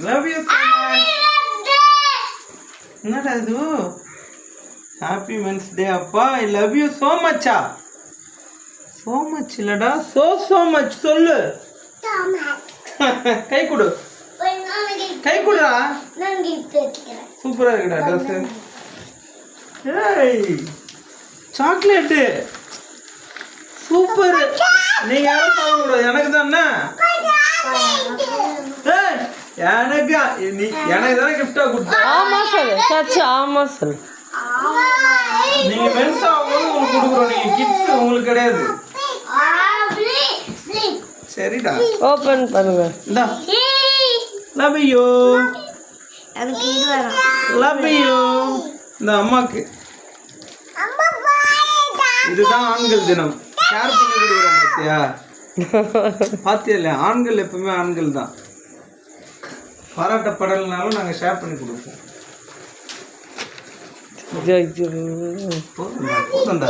Love you so much. என்னடா இது? Happy men's டே அப்பா. I love you so much. So much இல்லடா, so much சொல்லு. கை கொடு. கை கொடுடா. சூப்பரா இருக்குடா ட்ரெஸ். ஏய் சாக்லேட் சூப்பர். நீ யாரும் சாப்பிட, எனக்கு தானே. ஏய் எனக்கு நீ எனக்கு தானே கிஃப்டா கொடுத்த. ஆமா சொல்லு சச்சு, ஆமா சொல்லு. நீங்க மென்ஸ் ஆகும்போது உங்களுக்கு கொடுக்குறோம், நீங்க கிட்ஸ் உங்களுக்கு கிடையாது. சரிடா ஓபன் பண்ணுங்க. இந்தா லவ் யூ. அதுக்கு இது வரும். Love you. இந்த அம்மாக்கு இதுதான் ஆண்கள் தினம். ஷேர் பண்ணி கொடுக்குறோம் பாத்தியா? பாத்தியா இல்லையா? ஆண்கள் எப்பவுமே ஆண்கள் தான். பாராட்டப்படலைனாலும் நாங்கள் ஷேர் பண்ணி கொடுப்போம். போதும்டா.